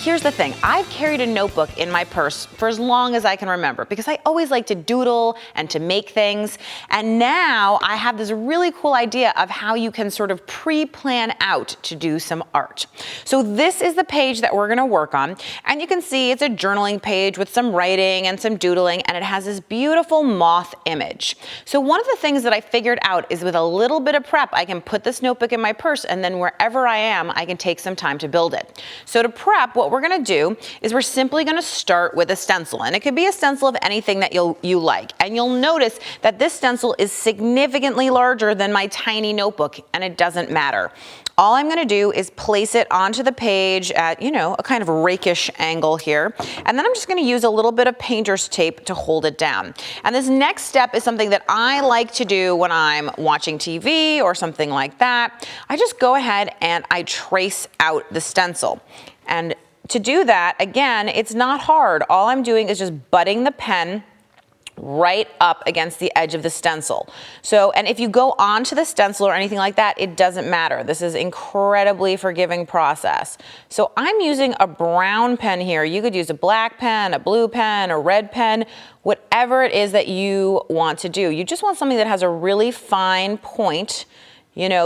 here's the thing. I've carried a notebook in my purse for as long as I can remember because I always like to doodle and to make things. And now I have this really cool idea of how you can sort of pre-plan out to do some art. So this is the page that we're gonna work on. And you can see it's a journaling page with some writing and some doodling, and it has this beautiful moth image. So one of the things that I figured out is with a little bit of prep, I can put this notebook in my purse, and then wherever I am, I can take some time to build it. So to prep, what we're gonna do is we're simply gonna start with a stencil, and it could be a stencil of anything that you like. And you'll notice that this stencil is significantly larger than my tiny notebook, and it doesn't matter. All I'm gonna do is place it onto the page at, a kind of rakish angle here. And then I'm just gonna use a little bit of painter's tape to hold it down. And this next step is something that I like to do when I'm watching TV or something like that. I just go ahead and I trace out the stencil. And to do that, again, it's not hard. All I'm doing is just butting the pen right up against the edge of the stencil. So, and if you go onto the stencil or anything like that, it doesn't matter. This is incredibly forgiving process. So I'm using a brown pen here. You could use a black pen, a blue pen, a red pen, whatever it is that you want to do. You just want something that has a really fine point,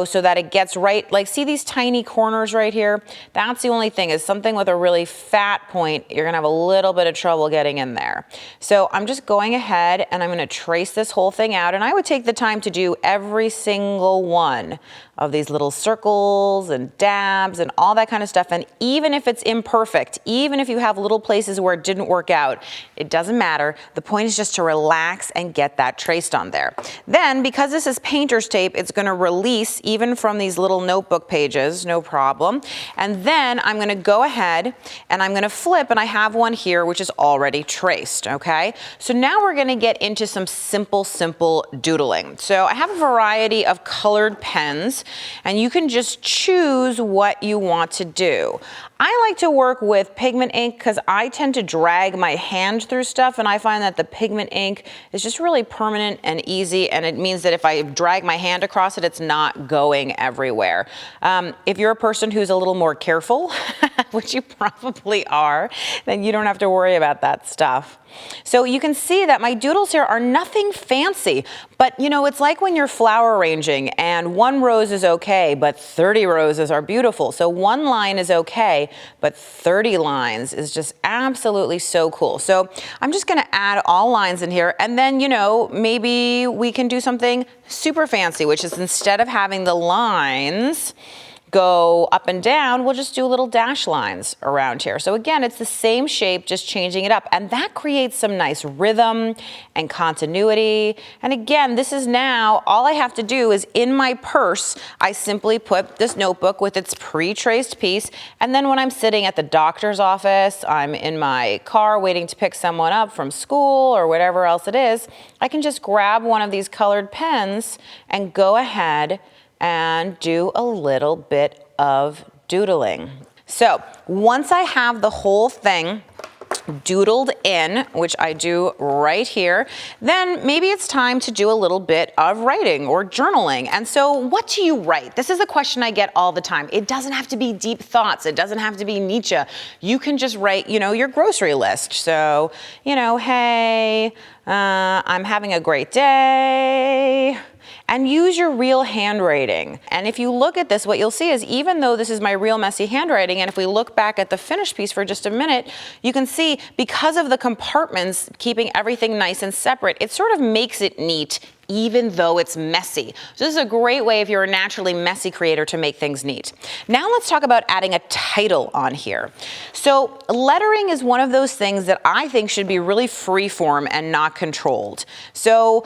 so that it gets right, like see these tiny corners right here? That's the only thing, is something with a really fat point, you're gonna have a little bit of trouble getting in there. So I'm just going ahead and I'm gonna trace this whole thing out, and I would take the time to do every single one of these little circles and dabs and all that kind of stuff. And even if it's imperfect, even if you have little places where it didn't work out, it doesn't matter. The point is just to relax and get that traced on there. Then, because this is painter's tape, it's gonna release even from these little notebook pages, no problem. And then I'm gonna go ahead and I'm gonna flip, and I have one here which is already traced, okay? So now we're gonna get into some simple doodling. So I have a variety of colored pens, and you can just choose what you want to do. I like to work with pigment ink because I tend to drag my hand through stuff, and I find that the pigment ink is just really permanent and easy, and it means that if I drag my hand across it, it's not going everywhere. If you're a person who's a little more careful, which you probably are, then you don't have to worry about that stuff. So you can see that my doodles here are nothing fancy, but it's like when you're flower arranging and one rose is okay, but 30 roses are beautiful. So one line is okay, but 30 lines is just absolutely so cool. So I'm just gonna add all lines in here, and then, maybe we can do something super fancy, which is instead of having the lines go up and down, we'll just do little dash lines around here. So again, it's the same shape, just changing it up. And that creates some nice rhythm and continuity. And again, this is now, all I have to do is in my purse, I simply put this notebook with its pre-traced piece. And then when I'm sitting at the doctor's office, I'm in my car waiting to pick someone up from school or whatever else it is, I can just grab one of these colored pens and go ahead and do a little bit of doodling. So once I have the whole thing doodled in, which I do right here, then maybe it's time to do a little bit of writing or journaling. And so what do you write? This is a question I get all the time. It doesn't have to be deep thoughts. It doesn't have to be Nietzsche. You can just write, your grocery list. So, hey, I'm having a great day. And use your real handwriting. And if you look at this, what you'll see is even though this is my real messy handwriting, and if we look back at the finished piece for just a minute, you can see because of the compartments keeping everything nice and separate, it sort of makes it neat even though it's messy. So this is a great way if you're a naturally messy creator to make things neat. Now let's talk about adding a title on here. So lettering is one of those things that I think should be really free form and not controlled. So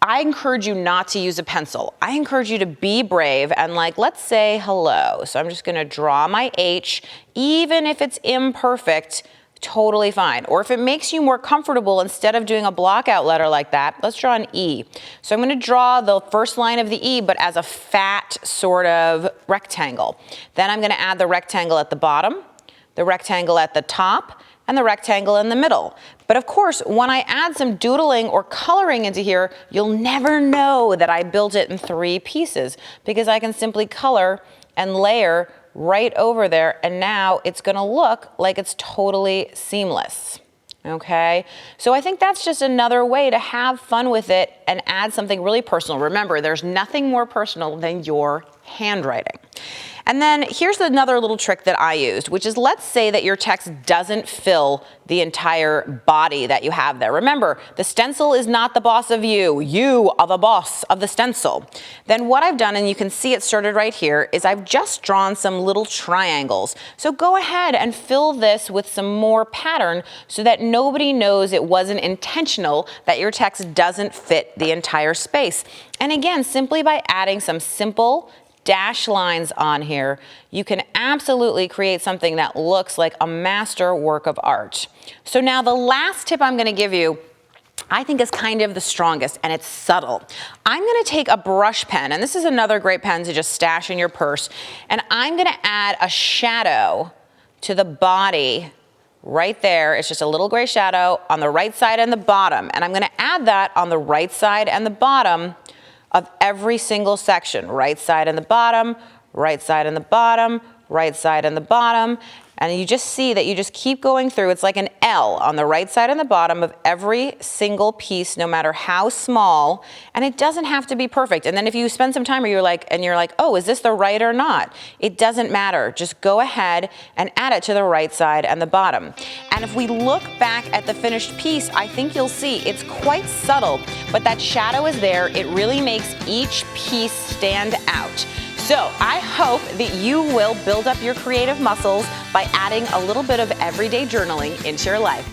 I encourage you not to use a pencil. I encourage you to be brave and let's say hello. So I'm just gonna draw my H, even if it's imperfect, totally fine. Or if it makes you more comfortable, instead of doing a blockout letter like that, let's draw an E. So I'm gonna draw the first line of the E, but as a fat sort of rectangle. Then I'm gonna add the rectangle at the bottom, the rectangle at the top, and the rectangle in the middle. But of course, when I add some doodling or coloring into here, you'll never know that I built it in 3 pieces because I can simply color and layer right over there, and now it's gonna look like it's totally seamless. Okay, so I think that's just another way to have fun with it and add something really personal. Remember, there's nothing more personal than your handwriting. And then here's another little trick that I used, which is, let's say that your text doesn't fill the entire body that you have there. Remember, the stencil is not the boss of you. You are the boss of the stencil. Then what I've done, and you can see it started right here, is I've just drawn some little triangles. So go ahead and fill this with some more pattern so that nobody knows it wasn't intentional that your text doesn't fit the entire space. And again, simply by adding some simple dash lines on here, you can absolutely create something that looks like a master work of art. So now the last tip I'm going to give you, I think, is kind of the strongest, and it's subtle. I'm going to take a brush pen, and this is another great pen to just stash in your purse, and I'm going to add a shadow to the body right there. It's just a little gray shadow on the right side and the bottom, and I'm going to add that on the right side and the bottom of every single section. Right side and the bottom, right side and the bottom, right side and the bottom. And you just see that you just keep going through. It's like an L on the right side and the bottom of every single piece, no matter how small. And it doesn't have to be perfect. And then if you spend some time, you're like, oh, is this the right or not? It doesn't matter. Just go ahead and add it to the right side and the bottom. And if we look back at the finished piece, I think you'll see it's quite subtle, but that shadow is there. It really makes each piece stand out. So I hope that you will build up your creative muscles by adding a little bit of everyday journaling into your life.